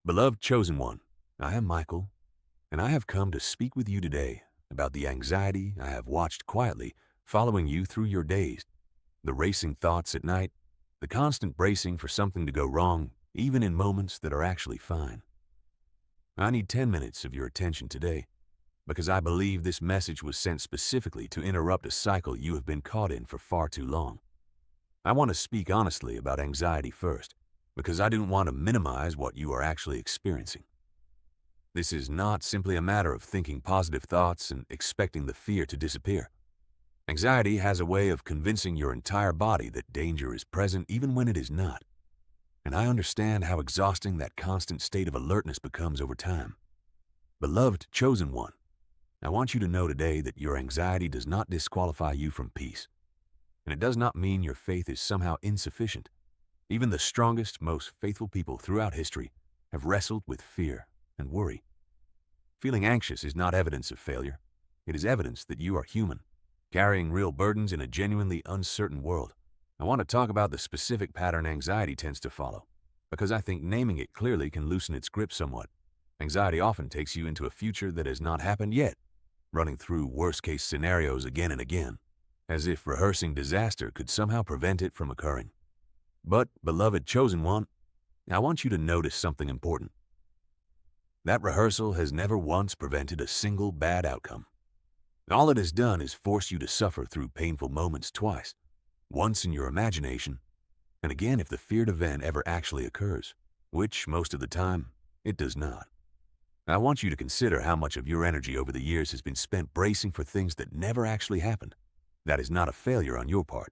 Beloved chosen one, I am Michael, and I have come to speak with you today about the anxiety I have watched quietly following you through your days, the racing thoughts at night, the constant bracing for something to go wrong, even in moments that are actually fine. I need 10 minutes of your attention today because I believe this message was sent specifically to interrupt a cycle you have been caught in for far too long. I want to speak honestly about anxiety first, because I don't want to minimize what you are actually experiencing. This is not simply a matter of thinking positive thoughts and expecting the fear to disappear. Anxiety has a way of convincing your entire body that danger is present even when it is not. And I understand how exhausting that constant state of alertness becomes over time. Beloved chosen one, I want you to know today that your anxiety does not disqualify you from peace. And it does not mean your faith is somehow insufficient. Even the strongest, most faithful people throughout history have wrestled with fear and worry. Feeling anxious is not evidence of failure. It is evidence that you are human, carrying real burdens in a genuinely uncertain world. I want to talk about the specific pattern anxiety tends to follow, because I think naming it clearly can loosen its grip somewhat. Anxiety often takes you into a future that has not happened yet, running through worst-case scenarios again and again, as if rehearsing disaster could somehow prevent it from occurring. But, beloved chosen one, I want you to notice something important. That rehearsal has never once prevented a single bad outcome. All it has done is force you to suffer through painful moments twice, once in your imagination, and again if the feared event ever actually occurs, which most of the time, it does not. I want you to consider how much of your energy over the years has been spent bracing for things that never actually happened. That is not a failure on your part.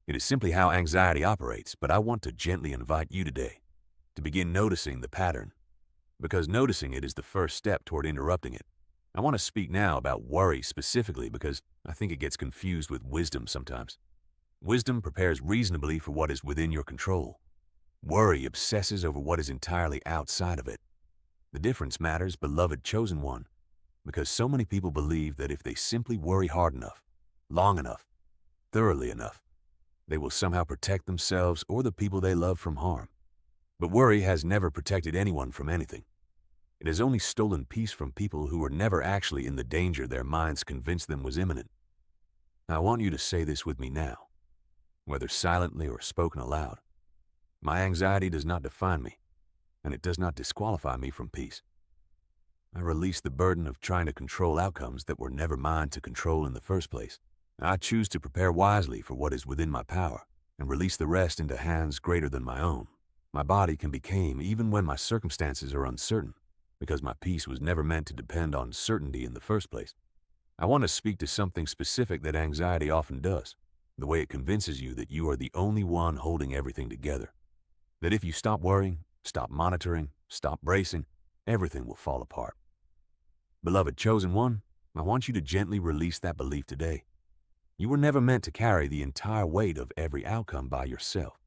It is simply how anxiety operates, but I want to gently invite you today to begin noticing the pattern, because noticing it is the first step toward interrupting it. I want to speak now about worry specifically because I think it gets confused with wisdom sometimes. Wisdom prepares reasonably for what is within your control. Worry obsesses over what is entirely outside of it. The difference matters, beloved chosen one, because so many people believe that if they simply worry hard enough, long enough, thoroughly enough, they will somehow protect themselves or the people they love from harm. But worry has never protected anyone from anything. It has only stolen peace from people who were never actually in the danger their minds convinced them was imminent. I want you to say this with me now, whether silently or spoken aloud. My anxiety does not define me, and it does not disqualify me from peace. I release the burden of trying to control outcomes that were never mine to control in the first place. I choose to prepare wisely for what is within my power and release the rest into hands greater than my own. My body can be calm even when my circumstances are uncertain, because my peace was never meant to depend on certainty in the first place. I want to speak to something specific that anxiety often does, the way it convinces you that you are the only one holding everything together. That if you stop worrying, stop monitoring, stop bracing, everything will fall apart. Beloved chosen one, I want you to gently release that belief today. You were never meant to carry the entire weight of every outcome by yourself.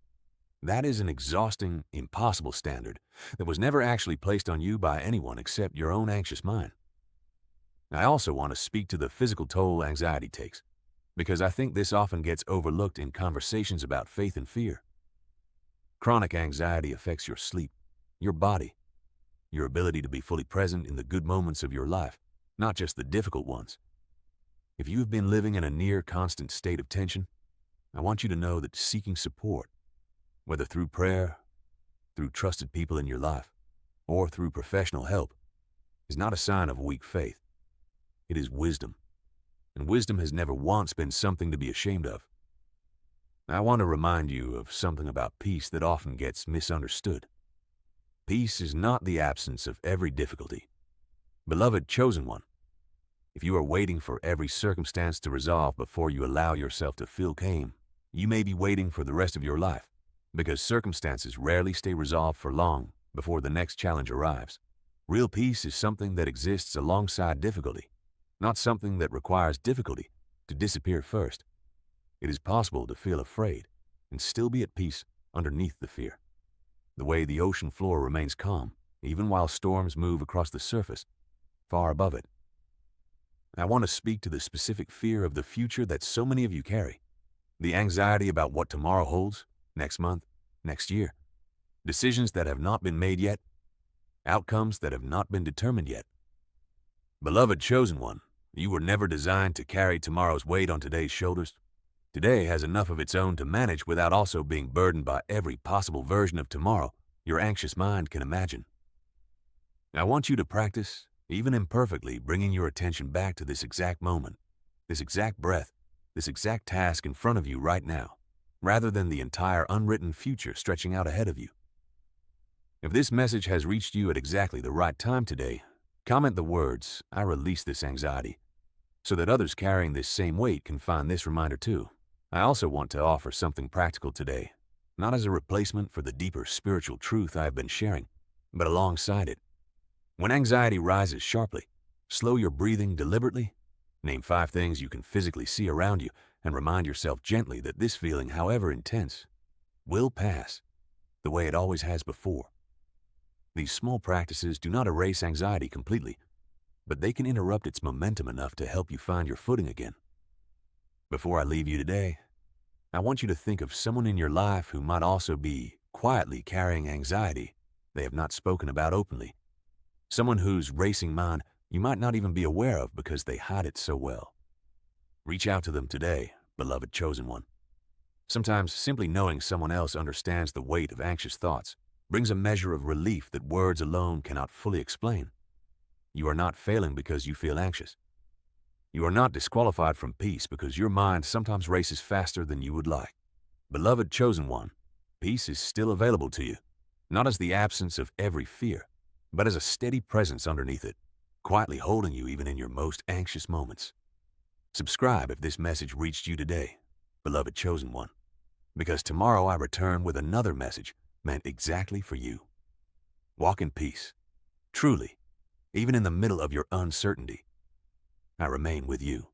That is an exhausting, impossible standard that was never actually placed on you by anyone except your own anxious mind. I also want to speak to the physical toll anxiety takes, because I think this often gets overlooked in conversations about faith and fear. Chronic anxiety affects your sleep, your body, your ability to be fully present in the good moments of your life, not just the difficult ones. If you have been living in a near constant state of tension, I want you to know that seeking support, whether through prayer, through trusted people in your life, or through professional help, is not a sign of weak faith. It is wisdom, and wisdom has never once been something to be ashamed of. I want to remind you of something about peace that often gets misunderstood. Peace is not the absence of every difficulty. Beloved chosen one, if you are waiting for every circumstance to resolve before you allow yourself to feel calm, you may be waiting for the rest of your life, because circumstances rarely stay resolved for long before the next challenge arrives. Real peace is something that exists alongside difficulty, not something that requires difficulty to disappear first. It is possible to feel afraid and still be at peace underneath the fear. The way the ocean floor remains calm, even while storms move across the surface, far above it. I want to speak to the specific fear of the future that so many of you carry. The anxiety about what tomorrow holds, next month, next year. Decisions that have not been made yet. outcomes that have not been determined yet. Beloved chosen one, you were never designed to carry tomorrow's weight on today's shoulders. Today has enough of its own to manage without also being burdened by every possible version of tomorrow your anxious mind can imagine. I want you to practice, even imperfectly, bringing your attention back to this exact moment, this exact breath, this exact task in front of you right now, rather than the entire unwritten future stretching out ahead of you. If this message has reached you at exactly the right time today, comment the words, "I release this anxiety," so that others carrying this same weight can find this reminder too. I also want to offer something practical today, not as a replacement for the deeper spiritual truth I have been sharing, but alongside it. When anxiety rises sharply, slow your breathing deliberately, name 5 things you can physically see around you, and remind yourself gently that this feeling, however intense, will pass the way it always has before. These small practices do not erase anxiety completely, but they can interrupt its momentum enough to help you find your footing again. Before I leave you today, I want you to think of someone in your life who might also be quietly carrying anxiety they have not spoken about openly. Someone whose racing mind you might not even be aware of because they hide it so well. Reach out to them today, beloved chosen one. Sometimes simply knowing someone else understands the weight of anxious thoughts brings a measure of relief that words alone cannot fully explain. You are not failing because you feel anxious. You are not disqualified from peace because your mind sometimes races faster than you would like. Beloved chosen one, peace is still available to you, not as the absence of every fear, but as a steady presence underneath it, quietly holding you even in your most anxious moments. Subscribe if this message reached you today, beloved chosen one, because tomorrow I return with another message meant exactly for you. Walk in peace. Truly, even in the middle of your uncertainty, I remain with you.